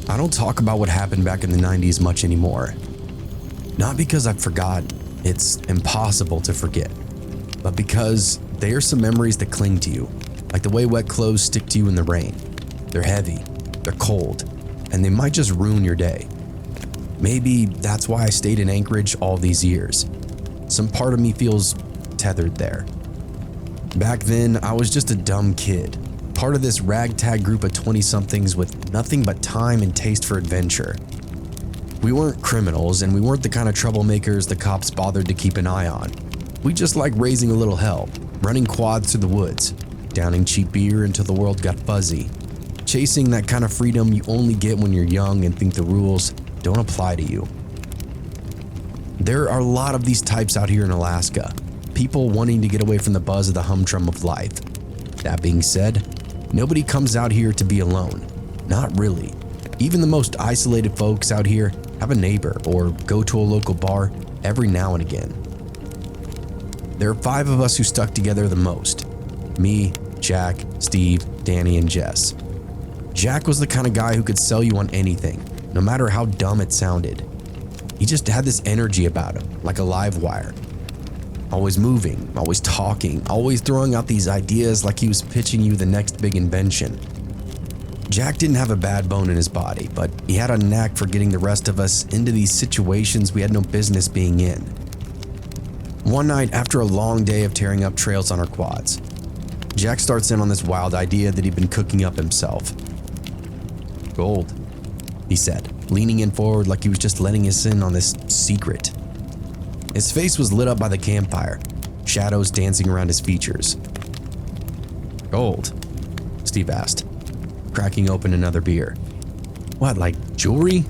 I don't talk about what happened back in the 90s much anymore. Not because I've forgotten, it's impossible to forget, but because they are some memories that cling to you, like the way wet clothes stick to you in the rain. They're heavy, they're cold, and they might just ruin your day. Maybe that's why I stayed in Anchorage all these years. Some part of me feels tethered there. Back then, I was just a dumb kid, part of this ragtag group of 20-somethings with nothing but time and taste for adventure. We weren't criminals, and we weren't the kind of troublemakers the cops bothered to keep an eye on. We just liked raising a little hell, running quads through the woods, downing cheap beer until the world got fuzzy, chasing that kind of freedom you only get when you're young and think the rules don't apply to you. There are a lot of these types out here in Alaska, people wanting to get away from the buzz of the humdrum of life. That being said, nobody comes out here to be alone. Not really. Even the most isolated folks out here have a neighbor or go to a local bar every now and again. There are 5 of us who stuck together the most. Me, Jack, Steve, Danny, and Jess. Jack was the kind of guy who could sell you on anything, no matter how dumb it sounded. He just had this energy about him, like a live wire. Always moving, always talking, always throwing out these ideas like he was pitching you the next big invention. Jack didn't have a bad bone in his body, but he had a knack for getting the rest of us into these situations we had no business being in. One night, after a long day of tearing up trails on our quads, Jack starts in on this wild idea that he'd been cooking up himself. "Gold," he said, leaning in forward like he was just letting us in on this secret. His face was lit up by the campfire, shadows dancing around his features. "Gold?" Steve asked, cracking open another beer. "What, like jewelry?"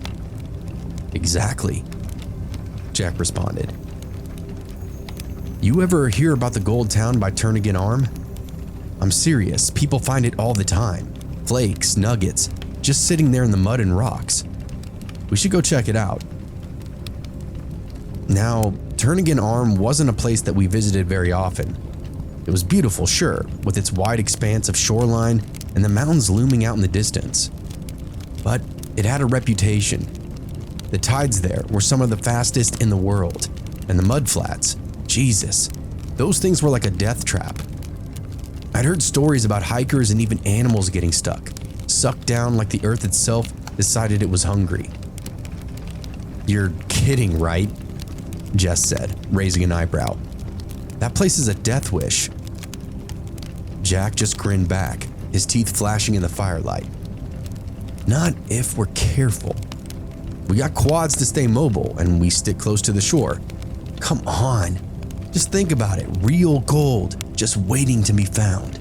"Exactly," Jack responded. "You ever hear about the gold town by Turnagain Arm? I'm serious, people find it all the time. Flakes, nuggets, just sitting there in the mud and rocks. We should go check it out." Now, Turnagain Arm wasn't a place that we visited very often. It was beautiful, sure, with its wide expanse of shoreline and the mountains looming out in the distance. But it had a reputation. The tides there were some of the fastest in the world, and the mud flats, Jesus, those things were like a death trap. I'd heard stories about hikers and even animals getting stuck, sucked down like the earth itself decided it was hungry. "You're kidding, right?" Jess said, raising an eyebrow. "That place is a death wish." Jack just grinned back, his teeth flashing in the firelight. "Not if we're careful. We got quads to stay mobile, and we stick close to the shore. Come on, just think about it, real gold, just waiting to be found."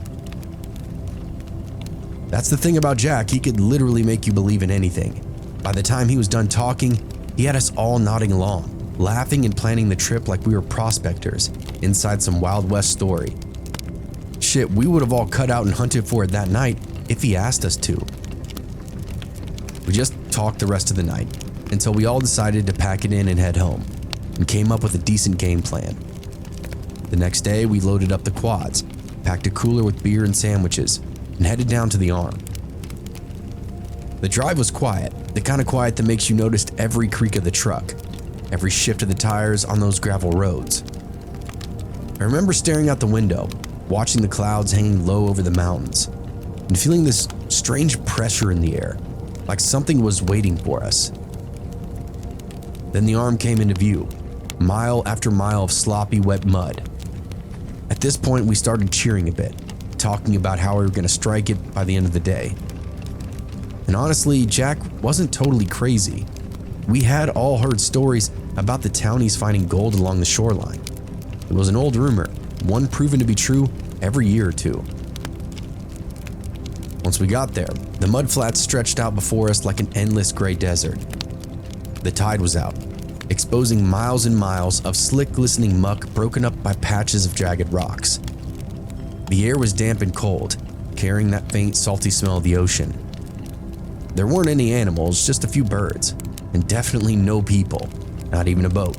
That's the thing about Jack, he could literally make you believe in anything. By the time he was done talking, he had us all nodding along, laughing and planning the trip like we were prospectors inside some Wild West story. Shit, we would have all cut out and hunted for it that night if he asked us to. We just talked the rest of the night until we all decided to pack it in and head home, and came up with a decent game plan. The next day, we loaded up the quads, packed a cooler with beer and sandwiches, and headed down to the Arm. The drive was quiet, the kind of quiet that makes you notice every creak of the truck, every shift of the tires on those gravel roads. I remember staring out the window, watching the clouds hanging low over the mountains, and feeling this strange pressure in the air, like something was waiting for us. Then the Arm came into view, mile after mile of sloppy, wet mud. At this point, we started cheering a bit, talking about how we were going to strike it by the end of the day. And honestly, Jack wasn't totally crazy. We had all heard stories about the townies finding gold along the shoreline. It was an old rumor, one proven to be true every year or two. Once we got there, the mud flats stretched out before us like an endless gray desert. The tide was out, exposing miles and miles of slick, glistening muck broken up by patches of jagged rocks. The air was damp and cold, carrying that faint, salty smell of the ocean. There weren't any animals, just a few birds, and definitely no people, not even a boat.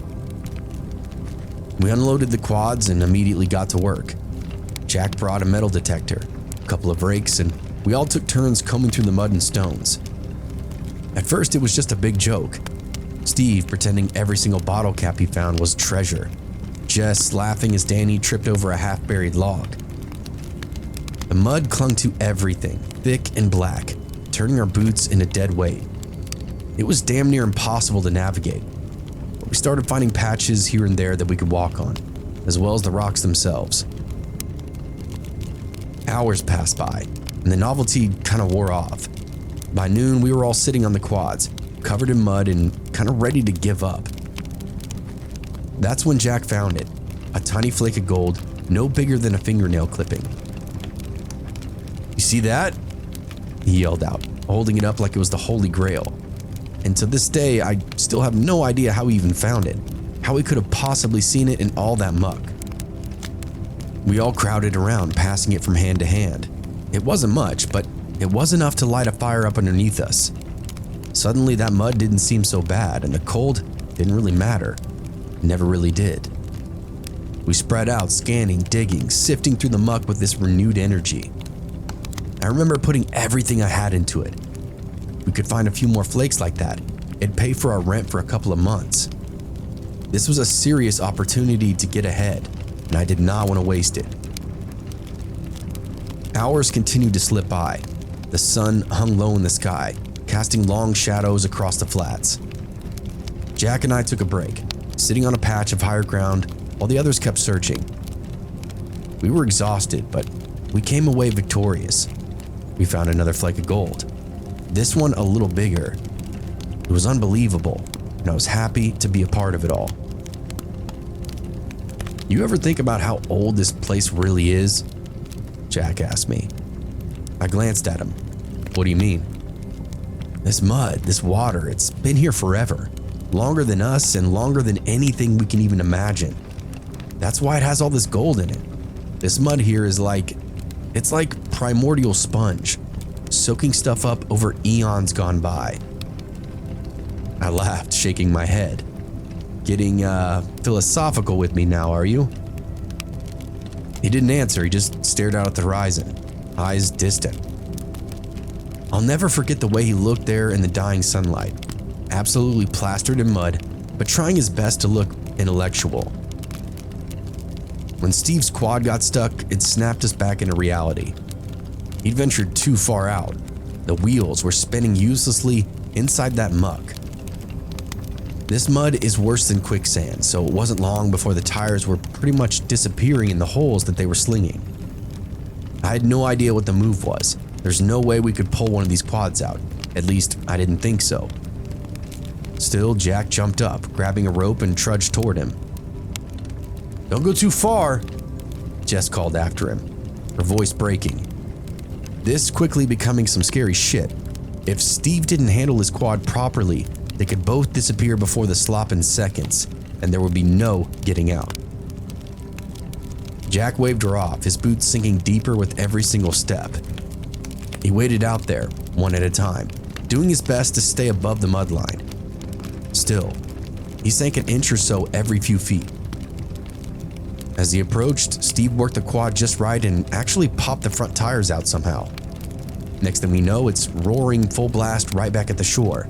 We unloaded the quads and immediately got to work. Jack brought a metal detector, a couple of rakes, and we all took turns combing through the mud and stones. At first, it was just a big joke. Steve pretending every single bottle cap he found was treasure. Jess laughing as Danny tripped over a half-buried log. The mud clung to everything, thick and black, turning our boots into dead weight. It was damn near impossible to navigate, but we started finding patches here and there that we could walk on, as well as the rocks themselves. Hours passed by, and the novelty kind of wore off. By noon, we were all sitting on the quads, covered in mud and kind of ready to give up. That's when Jack found it, a tiny flake of gold, no bigger than a fingernail clipping. "You see that?" he yelled out, holding it up like it was the Holy Grail. And to this day, I still have no idea how he even found it, how he could have possibly seen it in all that muck. We all crowded around, passing it from hand to hand. It wasn't much, but it was enough to light a fire up underneath us. Suddenly, that mud didn't seem so bad, and the cold didn't really matter. It never really did. We spread out, scanning, digging, sifting through the muck with this renewed energy. I remember putting everything I had into it. We could find a few more flakes like that. It'd pay for our rent for a couple of months. This was a serious opportunity to get ahead, and I did not want to waste it. Hours continued to slip by. The sun hung low in the sky, casting long shadows across the flats. Jack and I took a break, sitting on a patch of higher ground while the others kept searching. We were exhausted, but we came away victorious. We found another flake of gold, this one a little bigger. It was unbelievable, and I was happy to be a part of it all. "You ever think about how old this place really is?" Jack asked me. I glanced at him. "What do you mean?" "This mud, this water, it's been here forever. Longer than us and longer than anything we can even imagine. That's why it has all this gold in it. This mud here is it's like primordial sponge, soaking stuff up over eons gone by." I laughed, shaking my head. "Getting philosophical with me now, are you?" He didn't answer, he just stared out at the horizon, eyes distant. I'll never forget the way he looked there in the dying sunlight, absolutely plastered in mud, but trying his best to look intellectual. When Steve's quad got stuck, it snapped us back into reality. He'd ventured too far out. The wheels were spinning uselessly inside that muck. This mud is worse than quicksand, so it wasn't long before the tires were pretty much disappearing in the holes that they were slinging. I had no idea what the move was. There's no way we could pull one of these quads out. At least, I didn't think so. Still, Jack jumped up, grabbing a rope and trudged toward him. "Don't go too far," Jess called after him, her voice breaking. This quickly becoming some scary shit. If Steve didn't handle his quad properly, they could both disappear before the slop in seconds, and there would be no getting out. Jack waved her off, his boots sinking deeper with every single step. He waded out there, one at a time, doing his best to stay above the mud line. Still, he sank an inch or so every few feet. As he approached, Steve worked the quad just right and actually popped the front tires out somehow. Next thing we know, it's roaring full blast right back at the shore.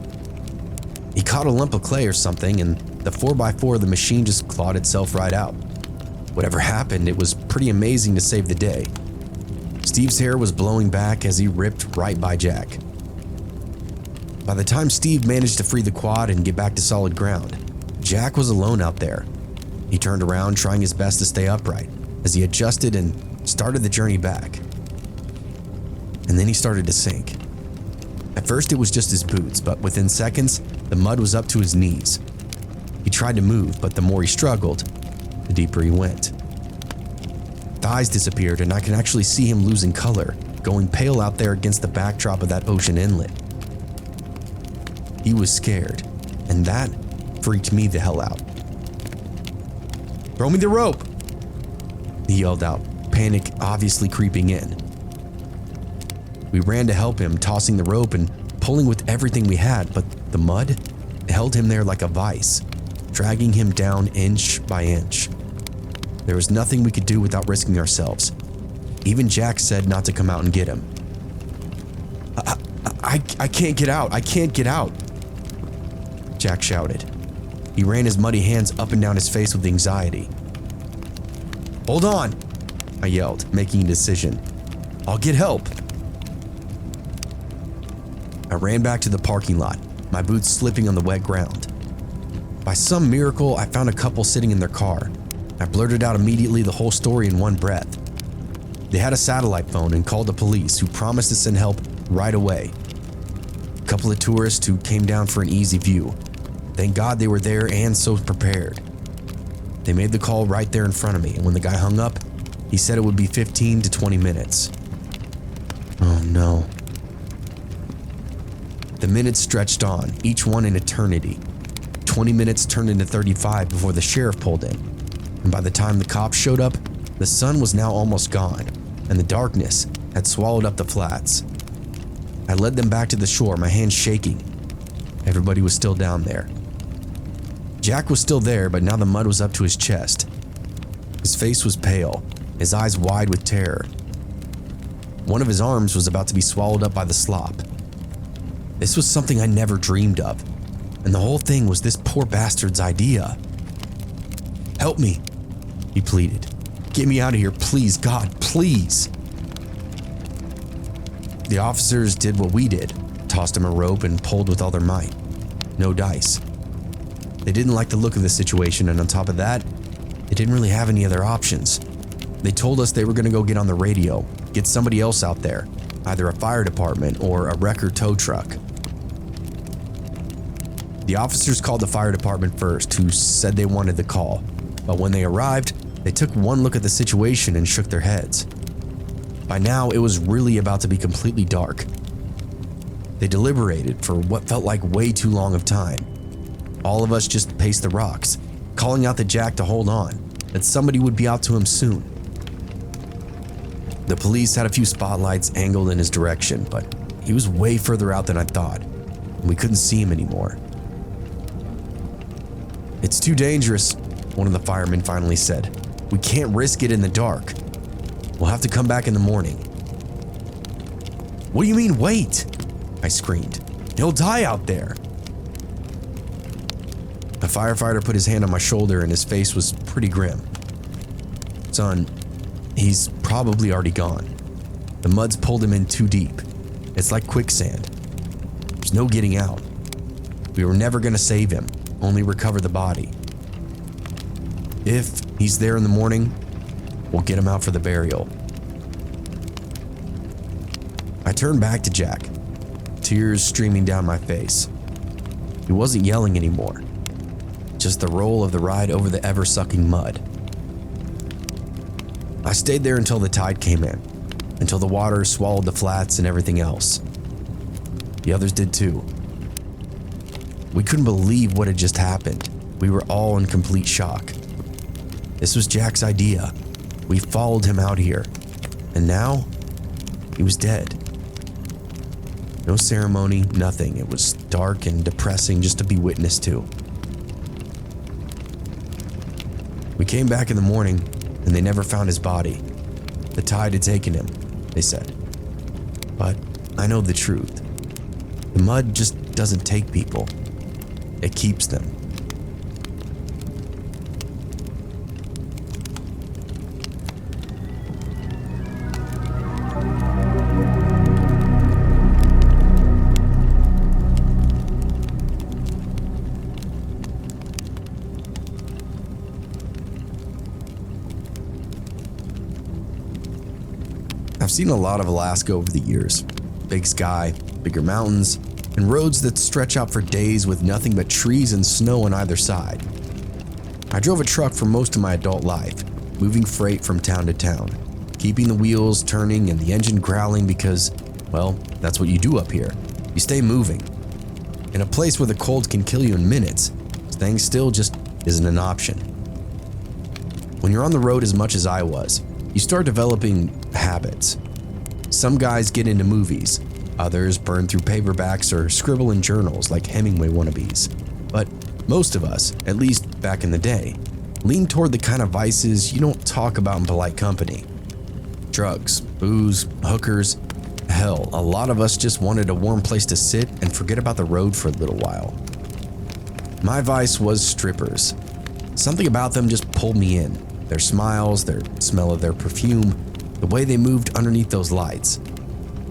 He caught a lump of clay or something, and the 4x4 of the machine just clawed itself right out. Whatever happened, it was pretty amazing to save the day. Steve's hair was blowing back as he ripped right by Jack. By the time Steve managed to free the quad and get back to solid ground, Jack was alone out there. He turned around, trying his best to stay upright as he adjusted and started the journey back. And then he started to sink. At first, it was just his boots, but within seconds, the mud was up to his knees. He tried to move, but the more he struggled, the deeper he went. Thighs disappeared, and I could actually see him losing color, going pale out there against the backdrop of that ocean inlet. He was scared, and that freaked me the hell out. "Throw me the rope!" he yelled out, panic obviously creeping in. We ran to help him, tossing the rope and pulling with everything we had, but the mud held him there like a vice, dragging him down inch by inch. There was nothing we could do without risking ourselves. Even Jack said not to come out and get him. I can't get out. I can't get out. Jack shouted. He ran his muddy hands up and down his face with anxiety. Hold on, I yelled, making a decision. I'll get help. I ran back to the parking lot, my boots slipping on the wet ground. By some miracle, I found a couple sitting in their car. I blurted out immediately the whole story in one breath. They had a satellite phone and called the police, who promised to send help right away. A couple of tourists who came down for an easy view. Thank God they were there and so prepared. They made the call right there in front of me, and when the guy hung up, he said it would be 15 to 20 minutes. Oh no. The minutes stretched on, each one an eternity. 20 minutes turned into 35 before the sheriff pulled in, and by the time the cops showed up, the sun was now almost gone, and the darkness had swallowed up the flats. I led them back to the shore, my hands shaking. Everybody was still down there. Jack was still there, but now the mud was up to his chest. His face was pale, his eyes wide with terror. One of his arms was about to be swallowed up by the slop. This was something I never dreamed of, and the whole thing was this poor bastard's idea. Help me, he pleaded. Get me out of here, please, God, please. The officers did what we did, tossed him a rope and pulled with all their might. No dice. They didn't like the look of the situation, and on top of that, they didn't really have any other options. They told us they were going to go get on the radio, get somebody else out there, either a fire department or a wreck or tow truck. The officers called the fire department first, who said they wanted the call, but when they arrived, they took one look at the situation and shook their heads. By now, it was really about to be completely dark. They deliberated for what felt like way too long of time. All of us just paced the rocks, calling out to Jack to hold on, that somebody would be out to him soon. The police had a few spotlights angled in his direction, but he was way further out than I thought, and we couldn't see him anymore. It's too dangerous, one of the firemen finally said. We can't risk it in the dark. We'll have to come back in the morning. What do you mean, wait? I screamed. He'll die out there. A firefighter put his hand on my shoulder and his face was pretty grim. Son, he's probably already gone. The mud's pulled him in too deep. It's like quicksand. There's no getting out. We were never gonna save him, only recover the body. If he's there in the morning, we'll get him out for the burial. I turned back to Jack, tears streaming down my face. He wasn't yelling anymore, just the roll of the ride over the ever-sucking mud. I stayed there until the tide came in, until the water swallowed the flats and everything else. The others did too. We couldn't believe what had just happened. We were all in complete shock. This was Jack's idea. We followed him out here, and now he was dead. No ceremony, nothing. It was dark and depressing just to be witness to. We came back in the morning, and they never found his body. The tide had taken him, they said. But I know the truth. The mud just doesn't take people. It keeps them. I've seen a lot of Alaska over the years. Big sky, bigger mountains, and roads that stretch out for days with nothing but trees and snow on either side. I drove a truck for most of my adult life, moving freight from town to town, keeping the wheels turning and the engine growling because, well, that's what you do up here. You stay moving. In a place where the cold can kill you in minutes, staying still just isn't an option. When you're on the road as much as I was, you start developing habits. Some guys get into movies, others burn through paperbacks or scribble in journals like Hemingway wannabes. But most of us, at least back in the day, lean toward the kind of vices you don't talk about in polite company. Drugs, booze, hookers, Hell, a lot of us just wanted a warm place to sit and forget about the road for a little while. My vice was strippers. Something about them just pulled me in. Their smiles, their smell of their perfume, the way they moved underneath those lights.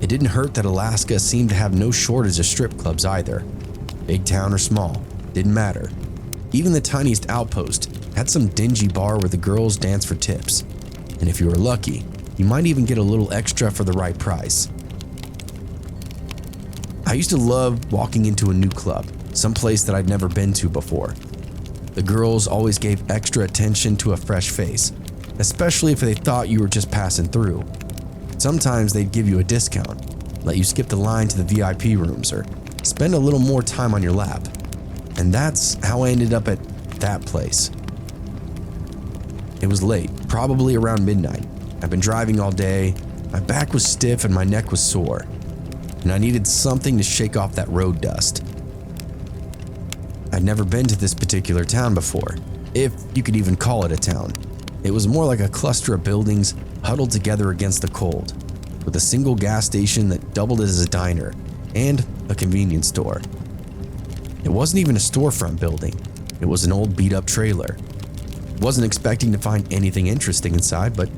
It didn't hurt that Alaska seemed to have no shortage of strip clubs either. Big town or small, didn't matter. Even the tiniest outpost had some dingy bar where the girls danced for tips. And if you were lucky, you might even get a little extra for the right price. I used to love walking into a new club, some place that I'd never been to before. The girls always gave extra attention to a fresh face, especially if they thought you were just passing through. Sometimes they'd give you a discount, let you skip the line to the VIP rooms, or spend a little more time on your lap. And that's how I ended up at that place. It was late, probably around midnight. I'd been driving all day, my back was stiff and my neck was sore, and I needed something to shake off that road dust. I'd never been to this particular town before, if you could even call it a town. It was more like a cluster of buildings huddled together against the cold, with a single gas station that doubled as a diner and a convenience store. It wasn't even a storefront building, it was an old beat-up trailer. Wasn't expecting to find anything interesting inside, but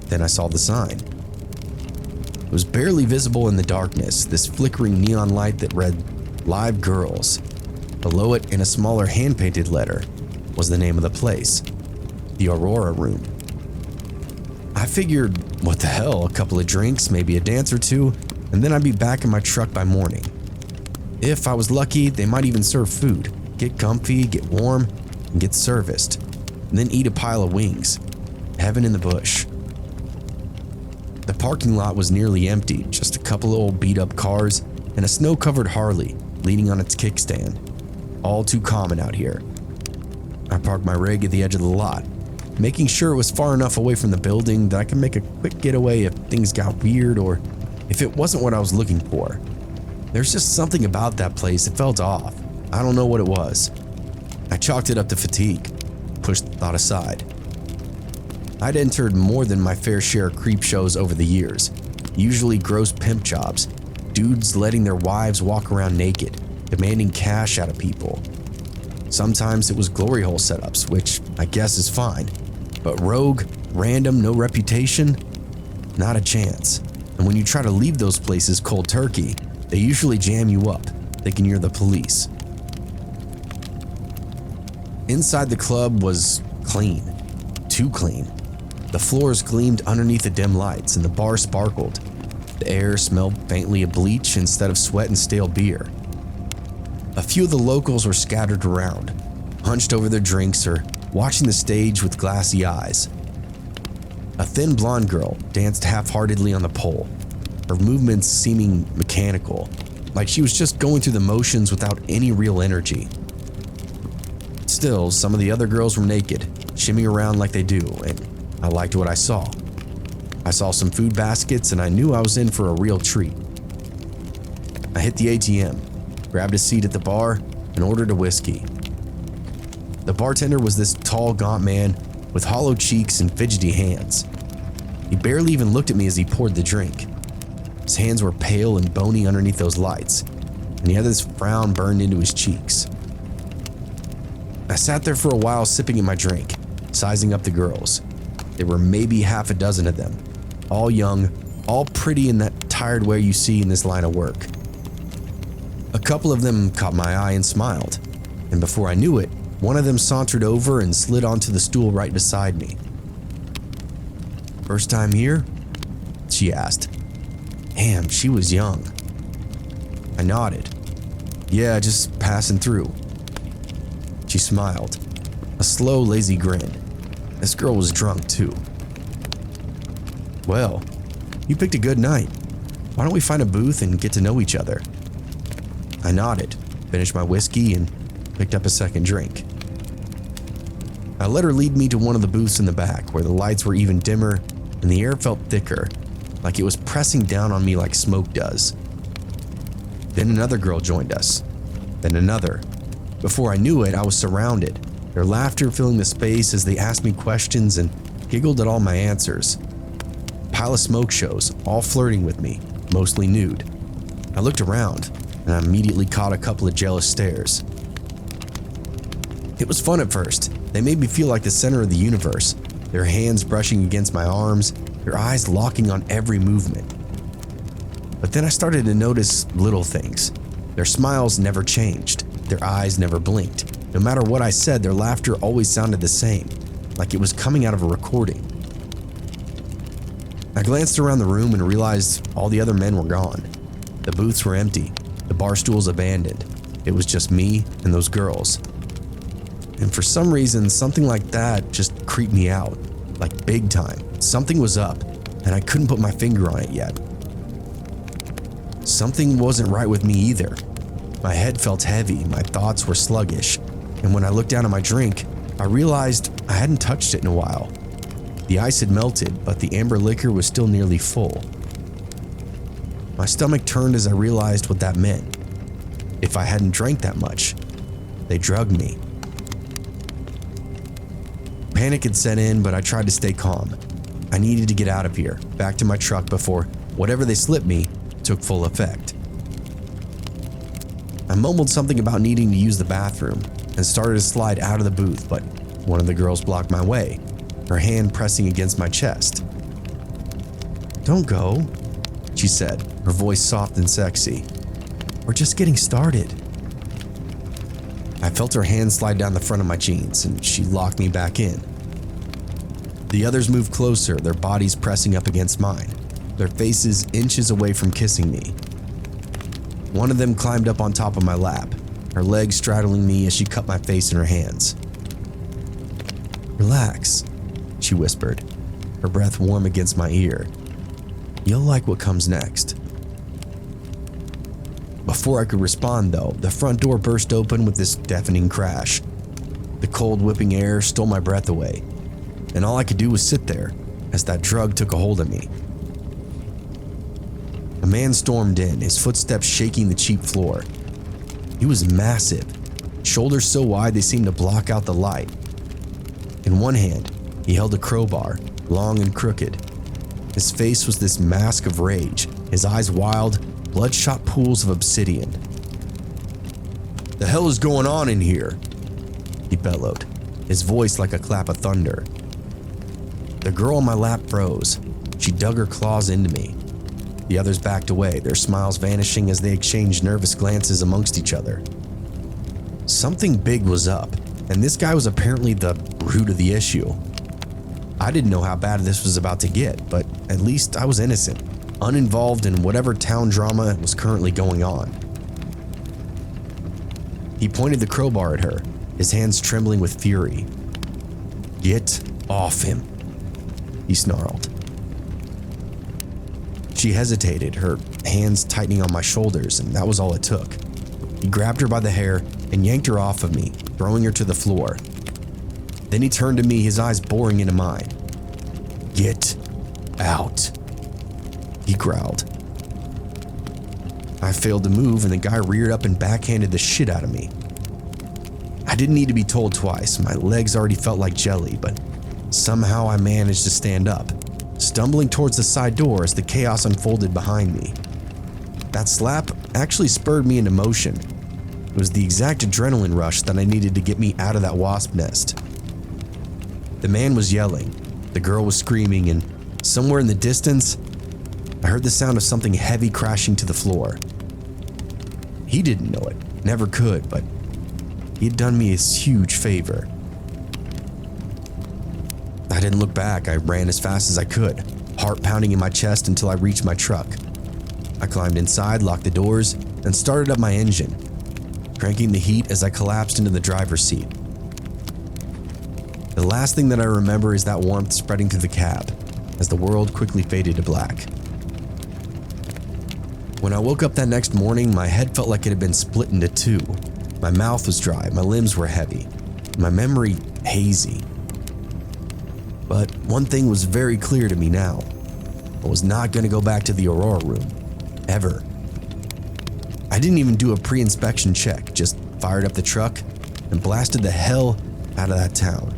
then I saw the sign. It was barely visible in the darkness, this flickering neon light that read, "Live Girls." Below it, in a smaller hand-painted letter, was the name of the place, the Aurora Room. I figured, what the hell, a couple of drinks, maybe a dance or two, and then I'd be back in my truck by morning. If I was lucky, they might even serve food, get comfy, get warm, and get serviced, and then eat a pile of wings. Heaven in the bush. The parking lot was nearly empty, just a couple of old beat-up cars and a snow-covered Harley leaning on its kickstand. All too common out here. I parked my rig at the edge of the lot, making sure it was far enough away from the building that I could make a quick getaway if things got weird or if it wasn't what I was looking for. There's just something about that place that felt off. I don't know what it was. I chalked it up to fatigue, pushed the thought aside. I'd entered more than my fair share of creep shows over the years, usually gross pimp jobs, dudes letting their wives walk around naked, demanding cash out of people. Sometimes it was glory hole setups, which I guess is fine, but rogue, random, no reputation, not a chance. And when you try to leave those places cold turkey, they usually jam you up, thinking you're the police. Inside the club was clean, too clean. The floors gleamed underneath the dim lights and the bar sparkled. The air smelled faintly of bleach instead of sweat and stale beer. A few of the locals were scattered around, hunched over their drinks or watching the stage with glassy eyes. A thin blonde girl danced half-heartedly on the pole, her movements seeming mechanical, like she was just going through the motions without any real energy. Still, some of the other girls were naked, shimmying around like they do, and I liked what I saw. I saw some food baskets and I knew I was in for a real treat. I hit the ATM, grabbed a seat at the bar, and ordered a whiskey. The bartender was this tall, gaunt man with hollow cheeks and fidgety hands. He barely even looked at me as he poured the drink. His hands were pale and bony underneath those lights, and he had this frown burned into his cheeks. I sat there for a while sipping at my drink, sizing up the girls. There were maybe half a dozen of them, all young, all pretty in that tired way you see in this line of work. A couple of them caught my eye and smiled, and before I knew it, one of them sauntered over and slid onto the stool right beside me. "First time here?" she asked. Damn, she was young. I nodded. "Yeah, just passing through." She smiled, a slow, lazy grin. This girl was drunk too. "Well, you picked a good night. Why don't we find a booth and get to know each other?" I nodded, finished my whiskey, and picked up a second drink. I let her lead me to one of the booths in the back where the lights were even dimmer and the air felt thicker, like it was pressing down on me like smoke does. Then another girl joined us, then another. Before I knew it, I was surrounded, their laughter filling the space as they asked me questions and giggled at all my answers. A pile of smoke shows, all flirting with me, mostly nude. I looked around, and I immediately caught a couple of jealous stares. It was fun at first. They made me feel like the center of the universe, their hands brushing against my arms, their eyes locking on every movement. But then I started to notice little things. Their smiles never changed, their eyes never blinked. No matter what I said, their laughter always sounded the same, like it was coming out of a recording. I glanced around the room and realized all the other men were gone. The booths were empty, the bar stools abandoned. It was just me and those girls. And for some reason, something like that just creeped me out, like big time. Something was up, and I couldn't put my finger on it yet. Something wasn't right with me either. My head felt heavy, my thoughts were sluggish, and when I looked down at my drink, I realized I hadn't touched it in a while. The ice had melted, but the amber liquor was still nearly full. My stomach turned as I realized what that meant. If I hadn't drank that much, they drugged me. Panic had set in, but I tried to stay calm. I needed to get out of here, back to my truck before whatever they slipped me took full effect. I mumbled something about needing to use the bathroom and started to slide out of the booth, but one of the girls blocked my way, her hand pressing against my chest. "Don't go," she said, her voice soft and sexy. "We're just getting started." I felt her hand slide down the front of my jeans, and she locked me back in. The others moved closer, their bodies pressing up against mine, their faces inches away from kissing me. One of them climbed up on top of my lap, her legs straddling me as she cupped my face in her hands. "Relax," she whispered, her breath warm against my ear. "You'll like what comes next." Before I could respond, though, the front door burst open with this deafening crash. The cold, whipping air stole my breath away, and all I could do was sit there as that drug took a hold of me. A man stormed in, his footsteps shaking the cheap floor. He was massive, shoulders so wide they seemed to block out the light. In one hand, he held a crowbar, long and crooked. His face was this mask of rage, his eyes wild, bloodshot pools of obsidian. "The hell is going on in here?" he bellowed, his voice like a clap of thunder. The girl on my lap froze. She dug her claws into me. The others backed away, their smiles vanishing as they exchanged nervous glances amongst each other. Something big was up, and this guy was apparently the root of the issue. I didn't know how bad this was about to get, but at least I was innocent, uninvolved in whatever town drama was currently going on. He pointed the crowbar at her, his hands trembling with fury. "Get off him," he snarled. She hesitated, her hands tightening on my shoulders, and that was all it took. He grabbed her by the hair and yanked her off of me, throwing her to the floor. Then he turned to me, his eyes boring into mine. "Get out," he growled. I failed to move, and the guy reared up and backhanded the shit out of me. I didn't need to be told twice. My legs already felt like jelly, but somehow I managed to stand up, stumbling towards the side door as the chaos unfolded behind me. That slap actually spurred me into motion. It was the exact adrenaline rush that I needed to get me out of that wasp nest. The man was yelling, the girl was screaming, and somewhere in the distance, I heard the sound of something heavy crashing to the floor. He didn't know it, never could, but he had done me a huge favor. I didn't look back. I ran as fast as I could, heart pounding in my chest until I reached my truck. I climbed inside, locked the doors, and started up my engine, cranking the heat as I collapsed into the driver's seat. The last thing that I remember is that warmth spreading through the cab as the world quickly faded to black. When I woke up that next morning, my head felt like it had been split into two. My mouth was dry, my limbs were heavy, my memory hazy. But one thing was very clear to me now. I was not going to go back to the Aurora room, ever. I didn't even do a pre-inspection check, just fired up the truck and blasted the hell out of that town.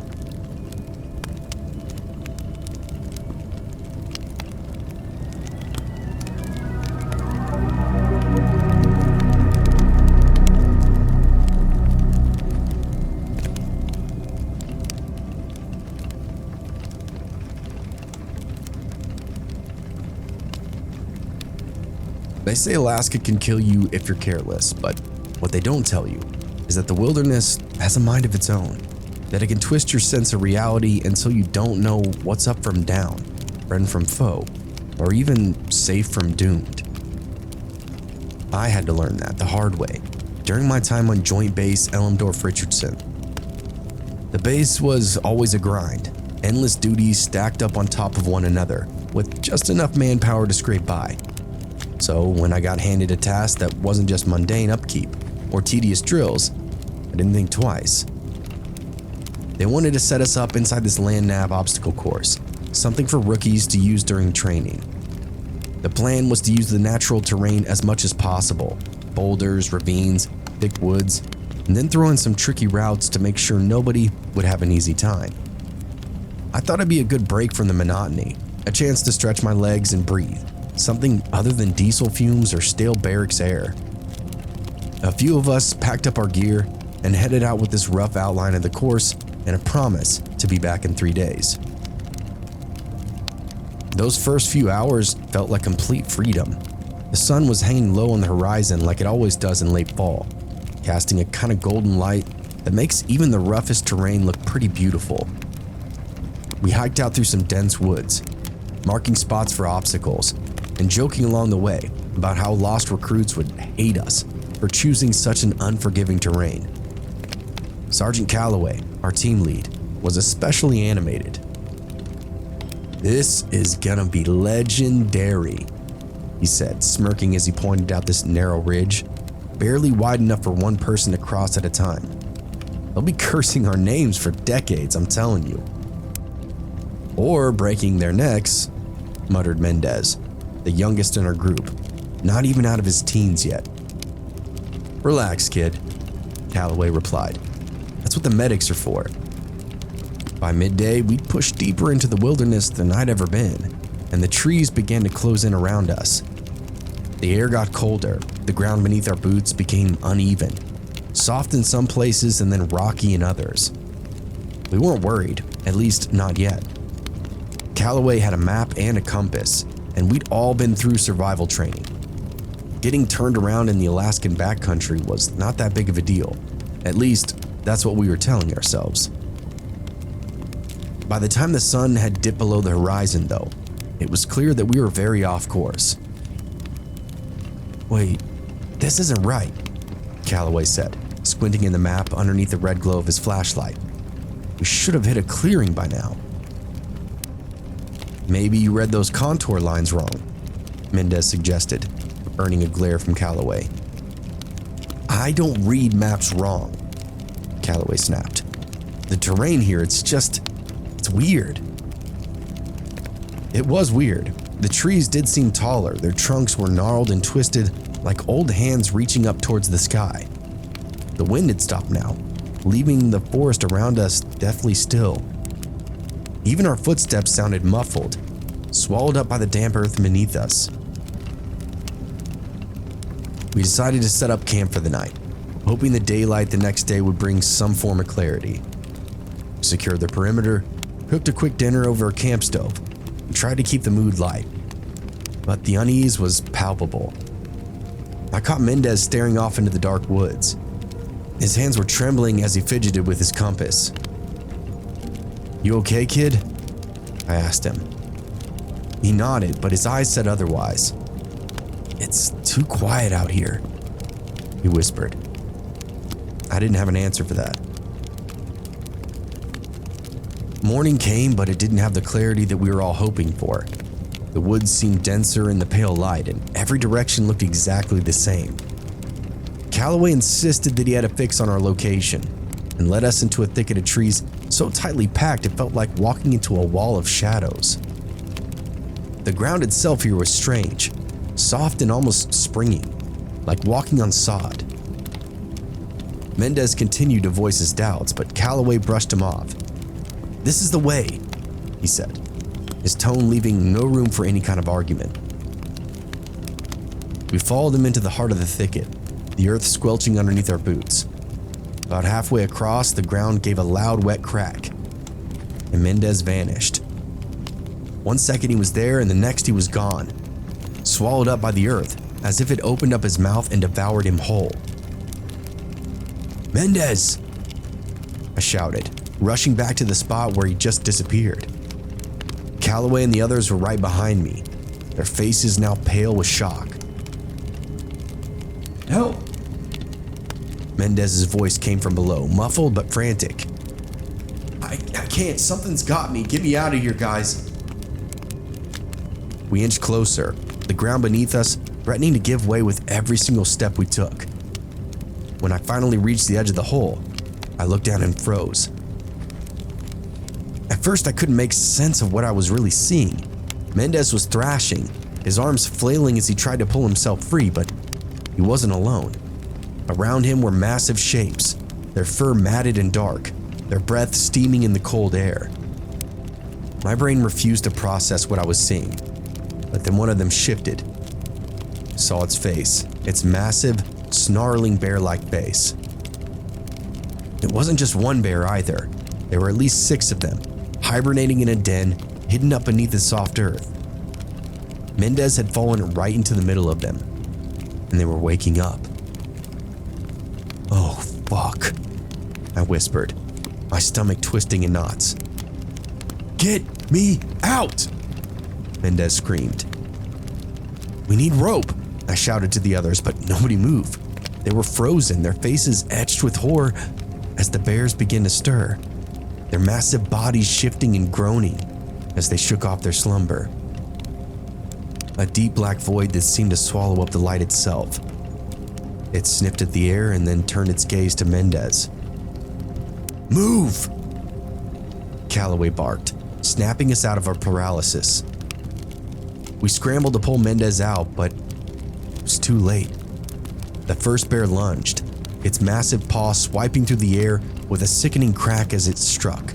They say Alaska can kill you if you're careless, but what they don't tell you is that the wilderness has a mind of its own, that it can twist your sense of reality until you don't know what's up from down, friend from foe, or even safe from doomed. I had to learn that the hard way during my time on Joint Base Elmdorf-Richardson. The base was always a grind, endless duties stacked up on top of one another, with just enough manpower to scrape by. So when I got handed a task that wasn't just mundane upkeep or tedious drills, I didn't think twice. They wanted to set us up inside this land nav obstacle course, something for rookies to use during training. The plan was to use the natural terrain as much as possible, boulders, ravines, thick woods, and then throw in some tricky routes to make sure nobody would have an easy time. I thought it'd be a good break from the monotony, a chance to stretch my legs and breathe, something other than diesel fumes or stale barracks air. A few of us packed up our gear and headed out with this rough outline of the course and a promise to be back in 3 days. Those first few hours felt like complete freedom. The sun was hanging low on the horizon like it always does in late fall, casting a kind of golden light that makes even the roughest terrain look pretty beautiful. We hiked out through some dense woods, marking spots for obstacles, and joking along the way about how lost recruits would hate us for choosing such an unforgiving terrain. Sergeant Calloway, our team lead, was especially animated. "This is gonna be legendary," he said, smirking as he pointed out this narrow ridge, barely wide enough for one person to cross at a time. "They'll be cursing our names for decades, I'm telling you." "Or breaking their necks," muttered Mendez, the youngest in our group, not even out of his teens yet. "Relax, kid," Calloway replied. "That's what the medics are for." By midday, we'd pushed deeper into the wilderness than I'd ever been, and the trees began to close in around us. The air got colder, the ground beneath our boots became uneven, soft in some places and then rocky in others. We weren't worried, at least not yet. Calloway had a map and a compass, and we'd all been through survival training. Getting turned around in the Alaskan backcountry was not that big of a deal. At least, that's what we were telling ourselves. By the time the sun had dipped below the horizon, though, it was clear that we were very off course. "Wait, this isn't right," Calloway said, squinting in the map underneath the red glow of his flashlight. "We should have hit a clearing by now." "Maybe you read those contour lines wrong," Mendez suggested, earning a glare from Calloway. "I don't read maps wrong," Calloway snapped. "The terrain here, it's weird." It was weird. The trees did seem taller, their trunks were gnarled and twisted like old hands reaching up towards the sky. The wind had stopped now, leaving the forest around us deathly still. Even our footsteps sounded muffled, swallowed up by the damp earth beneath us. We decided to set up camp for the night, hoping the daylight the next day would bring some form of clarity. We secured the perimeter, cooked a quick dinner over a camp stove, and tried to keep the mood light. But the unease was palpable. I caught Mendez staring off into the dark woods. His hands were trembling as he fidgeted with his compass. "You okay, kid?" I asked him. He nodded, but his eyes said otherwise. "It's too quiet out here," he whispered. I didn't have an answer for that. Morning came, but it didn't have the clarity that we were all hoping for. The woods seemed denser in the pale light, and every direction looked exactly the same. Calloway insisted that he had a fix on our location, and led us into a thicket of trees so tightly packed it felt like walking into a wall of shadows. The ground itself here was strange, soft and almost springy, like walking on sod. Mendez continued to voice his doubts, but Calloway brushed him off. "This is the way," he said, his tone leaving no room for any kind of argument. We followed him into the heart of the thicket, the earth squelching underneath our boots. About halfway across, the ground gave a loud, wet crack, and Mendez vanished. 1 second he was there, and the next he was gone, swallowed up by the earth, as if it opened up his mouth and devoured him whole. "Mendez!" I shouted, rushing back to the spot where he just disappeared. Calloway and the others were right behind me, their faces now pale with shock. "Help!" Mendez's voice came from below, muffled but frantic. I can't. Something's got me. Get me out of here, guys." We inched closer, the ground beneath us threatening to give way with every single step we took. When I finally reached the edge of the hole, I looked down and froze. At first, I couldn't make sense of what I was really seeing. Mendez was thrashing, his arms flailing as he tried to pull himself free, but he wasn't alone. Around him were massive shapes, their fur matted and dark, their breath steaming in the cold air. My brain refused to process what I was seeing, but then one of them shifted. I saw its face, its massive, snarling bear-like face. It wasn't just one bear either. There were at least 6 of them, hibernating in a den hidden up beneath the soft earth. Mendez had fallen right into the middle of them, and they were waking up. "Oh, fuck," I whispered, my stomach twisting in knots. "Get me out!" Mendez screamed. "We need rope," I shouted to the others, but nobody moved. They were frozen, their faces etched with horror as the bears began to stir, their massive bodies shifting and groaning as they shook off their slumber. A deep black void that seemed to swallow up the light itself. It sniffed at the air and then turned its gaze to Mendez. "Move!" Calloway barked, snapping us out of our paralysis. We scrambled to pull Mendez out, but it was too late. The first bear lunged, its massive paw swiping through the air with a sickening crack as it struck.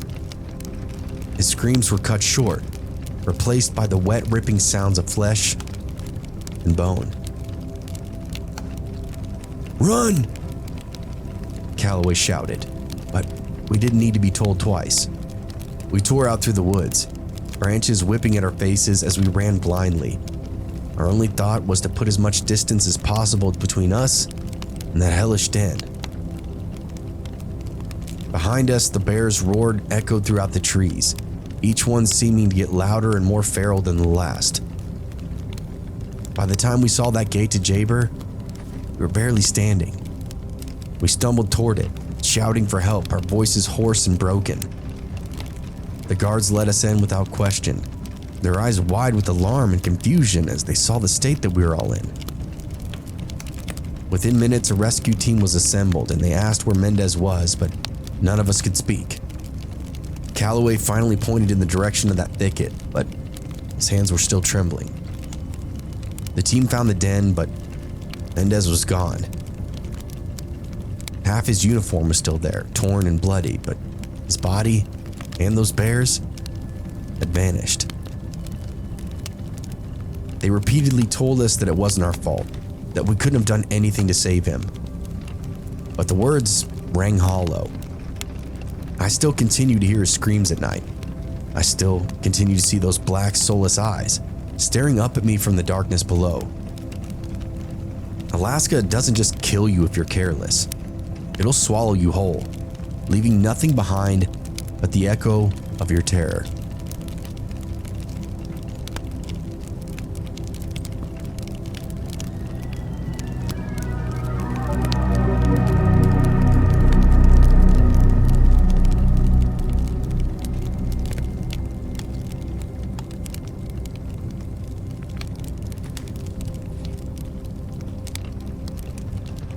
His screams were cut short, replaced by the wet, ripping sounds of flesh and bone. "Run!" Calloway shouted, but we didn't need to be told twice. We tore out through the woods, branches whipping at our faces as we ran blindly. Our only thought was to put as much distance as possible between us and that hellish den. Behind us, the bears roared echoed throughout the trees, each one seeming to get louder and more feral than the last. By the time we saw that gate to Jaber, we were barely standing. We stumbled toward it, shouting for help, our voices hoarse and broken. The guards let us in without question, their eyes wide with alarm and confusion as they saw the state that we were all in. Within minutes, a rescue team was assembled and they asked where Mendez was, but none of us could speak. Calloway finally pointed in the direction of that thicket, but his hands were still trembling. The team found the den, but Mendez was gone. Half his uniform was still there, torn and bloody, but his body and those bears had vanished. They repeatedly told us that it wasn't our fault, that we couldn't have done anything to save him. But the words rang hollow. I still continue to hear his screams at night. I still continue to see those black, soulless eyes staring up at me from the darkness below. Alaska doesn't just kill you if you're careless. It'll swallow you whole, leaving nothing behind but the echo of your terror.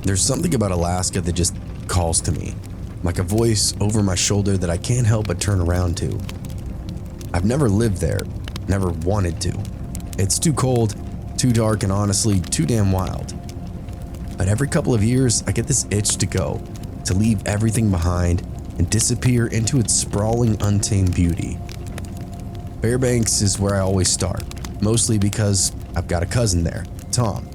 There's something about Alaska that just calls to me, like a voice over my shoulder that I can't help but turn around to. I've never lived there, never wanted to. It's too cold, too dark, and honestly, too damn wild. But every couple of years, I get this itch to go, to leave everything behind and disappear into its sprawling, untamed beauty. Fairbanks is where I always start, mostly because I've got a cousin there, Tom,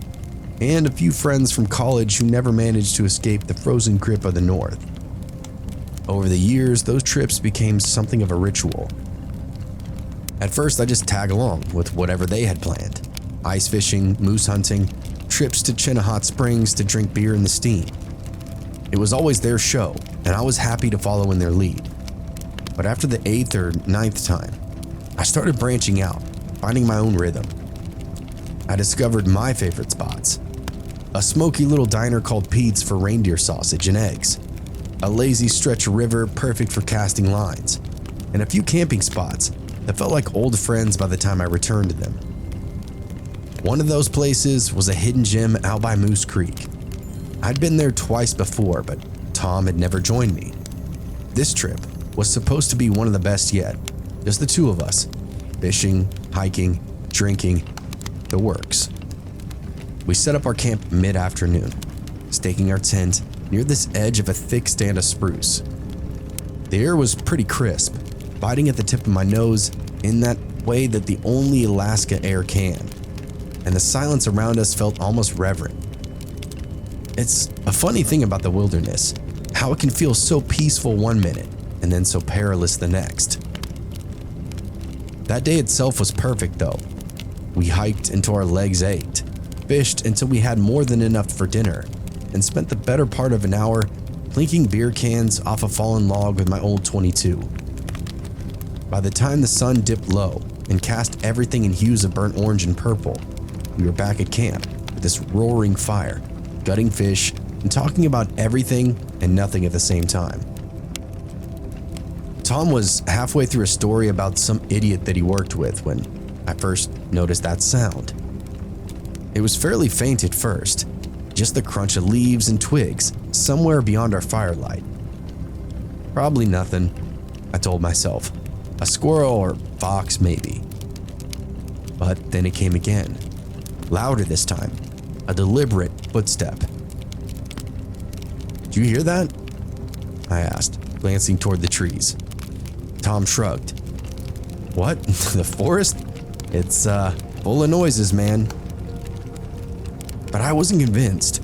and a few friends from college who never managed to escape the frozen grip of the North. Over the years, those trips became something of a ritual. At first, I just tag along with whatever they had planned. Ice fishing, moose hunting, trips to Chena Hot Springs to drink beer in the steam. It was always their show, and I was happy to follow in their lead. But after the 8th or 9th time, I started branching out, finding my own rhythm. I discovered my favorite spots. A smoky little diner called Pete's for reindeer sausage and eggs, a lazy stretch of river perfect for casting lines, and a few camping spots that felt like old friends by the time I returned to them. One of those places was a hidden gem out by Moose Creek. I'd been there twice before, but Tom had never joined me. This trip was supposed to be one of the best yet, just the two of us, fishing, hiking, drinking, the works. We set up our camp mid-afternoon, staking our tent near this edge of a thick stand of spruce. The air was pretty crisp, biting at the tip of my nose in that way that the only Alaska air can, and the silence around us felt almost reverent. It's a funny thing about the wilderness, how it can feel so peaceful one minute and then so perilous the next. That day itself was perfect though. We hiked until our legs ached, fished until we had more than enough for dinner, and spent the better part of an hour plinking beer cans off a fallen log with my old .22. By the time the sun dipped low and cast everything in hues of burnt orange and purple, we were back at camp with this roaring fire, gutting fish, and talking about everything and nothing at the same time. Tom was halfway through a story about some idiot that he worked with when I first noticed that sound. It was fairly faint at first, just the crunch of leaves and twigs somewhere beyond our firelight. Probably nothing, I told myself. A squirrel or fox maybe. But then it came again, louder this time, a deliberate footstep. "Did you hear that?" I asked, glancing toward the trees. Tom shrugged. "What? The forest? It's full of noises, man." But I wasn't convinced.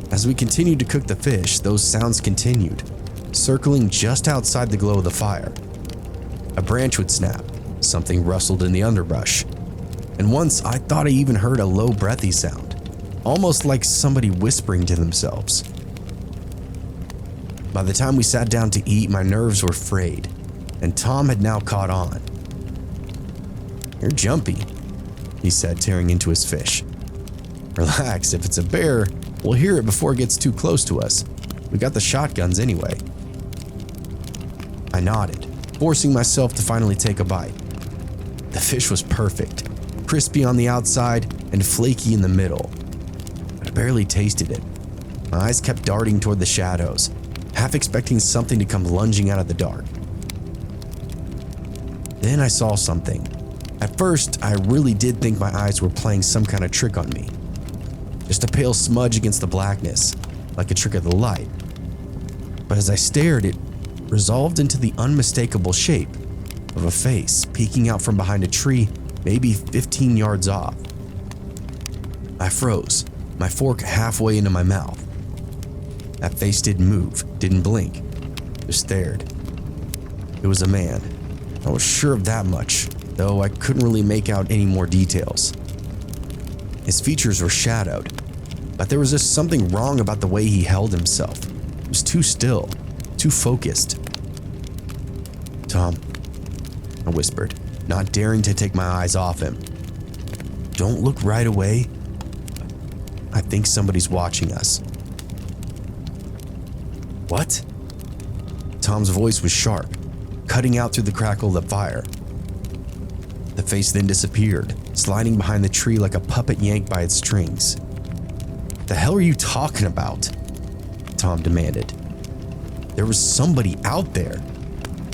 As we continued to cook the fish, those sounds continued, circling just outside the glow of the fire. A branch would snap, something rustled in the underbrush, and once I thought I even heard a low breathy sound, almost like somebody whispering to themselves. By the time we sat down to eat, my nerves were frayed, and Tom had now caught on. "You're jumpy," he said, tearing into his fish. "Relax, if it's a bear, we'll hear it before it gets too close to us. We got the shotguns anyway." I nodded, forcing myself to finally take a bite. The fish was perfect, crispy on the outside and flaky in the middle. But I barely tasted it. My eyes kept darting toward the shadows, half expecting something to come lunging out of the dark. Then I saw something. At first, I really did think my eyes were playing some kind of trick on me. Just a pale smudge against the blackness, like a trick of the light. But as I stared, it resolved into the unmistakable shape of a face peeking out from behind a tree, maybe 15 yards off. I froze, my fork halfway into my mouth. That face didn't move, didn't blink, just stared. It was a man. I was sure of that much, though I couldn't really make out any more details. His features were shadowed, but there was just something wrong about the way he held himself. It was too still, too focused. "Tom," I whispered, not daring to take my eyes off him. "Don't look right away. I think somebody's watching us." "What?" Tom's voice was sharp, cutting out through the crackle of the fire. The face then disappeared, sliding behind the tree like a puppet yanked by its strings. "The hell are you talking about?" Tom demanded. "There was somebody out there,"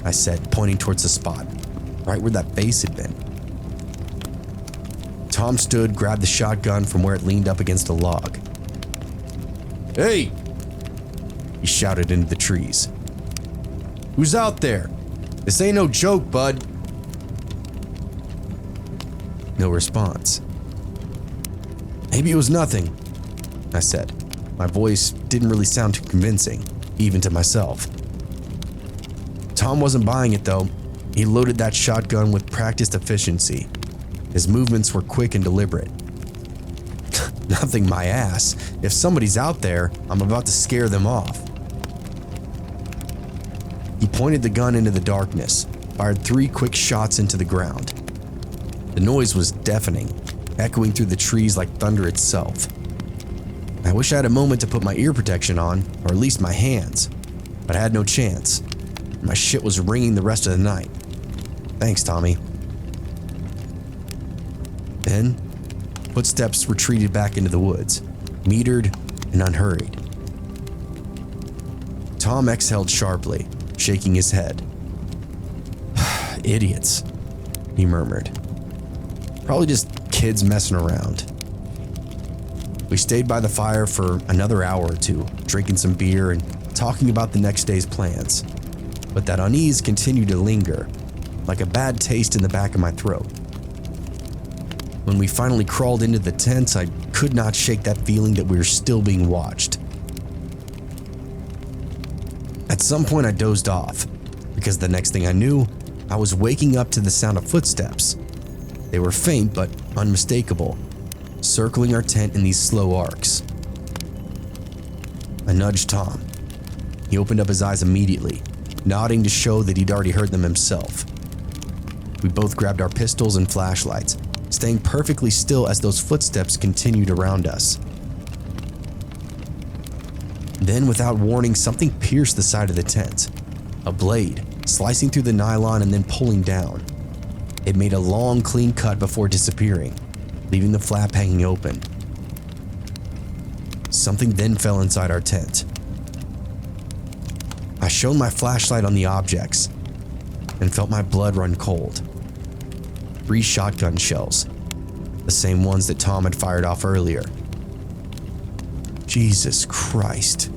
I said, pointing towards the spot, right where that face had been. Tom stood, grabbed the shotgun from where it leaned up against a log. "Hey!" he shouted into the trees. "Who's out there? This ain't no joke, bud." No response. "Maybe it was nothing," I said. My voice didn't really sound too convincing, even to myself. Tom wasn't buying it though. He loaded that shotgun with practiced efficiency. His movements were quick and deliberate. Nothing my ass. If somebody's out there, I'm about to scare them off. He pointed the gun into the darkness, fired 3 quick shots into the ground. The noise was deafening, echoing through the trees like thunder itself. I wish I had a moment to put my ear protection on, or at least my hands, but I had no chance. My shit was ringing the rest of the night. Thanks, Tommy. Then, footsteps retreated back into the woods, metered and unhurried. Tom exhaled sharply, shaking his head. Idiots, he murmured. Probably just kids messing around. We stayed by the fire for another hour or two, drinking some beer and talking about the next day's plans. But that unease continued to linger, like a bad taste in the back of my throat. When we finally crawled into the tent, I could not shake that feeling that we were still being watched. At some point I dozed off, because the next thing I knew, I was waking up to the sound of footsteps. They were faint but unmistakable, circling our tent in these slow arcs. I nudged Tom. He opened up his eyes immediately, nodding to show that he'd already heard them himself. We both grabbed our pistols and flashlights, staying perfectly still as those footsteps continued around us. Then, without warning, something pierced the side of the tent. A blade, slicing through the nylon and then pulling down. It made a long, clean cut before disappearing, leaving the flap hanging open. Something then fell inside our tent. I shone my flashlight on the objects and felt my blood run cold. 3 shotgun shells, the same ones that Tom had fired off earlier. Jesus Christ,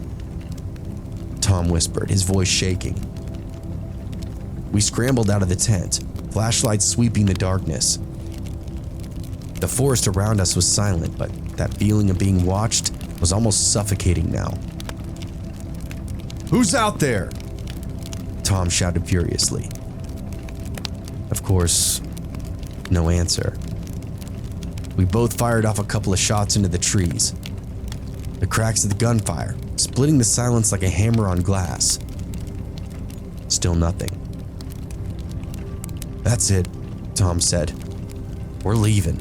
Tom whispered, his voice shaking. We scrambled out of the tent, flashlights sweeping the darkness. The forest around us was silent, but that feeling of being watched was almost suffocating now. "Who's out there?" Tom shouted furiously. Of course, no answer. We both fired off a couple of shots into the trees. The cracks of the gunfire, splitting the silence like a hammer on glass. Still nothing. "That's it," Tom said. "We're leaving."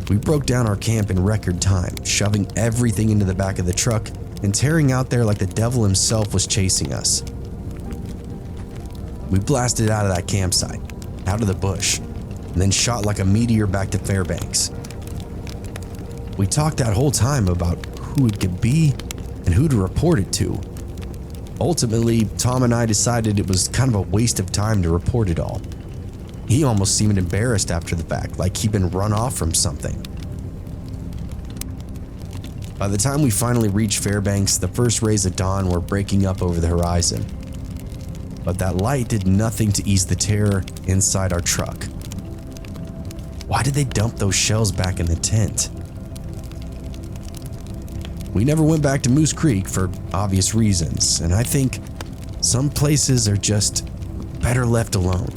We broke down our camp in record time, shoving everything into the back of the truck and tearing out there like the devil himself was chasing us. We blasted out of that campsite, out of the bush, and then shot like a meteor back to Fairbanks. We talked that whole time about who it could be and who to report it to. Ultimately, Tom and I decided it was kind of a waste of time to report it all. He almost seemed embarrassed after the fact, like he'd been run off from something. By the time we finally reached Fairbanks, the first rays of dawn were breaking up over the horizon. But that light did nothing to ease the terror inside our truck. Why did they dump those shells back in the tent? We never went back to Moose Creek for obvious reasons, and I think some places are just better left alone.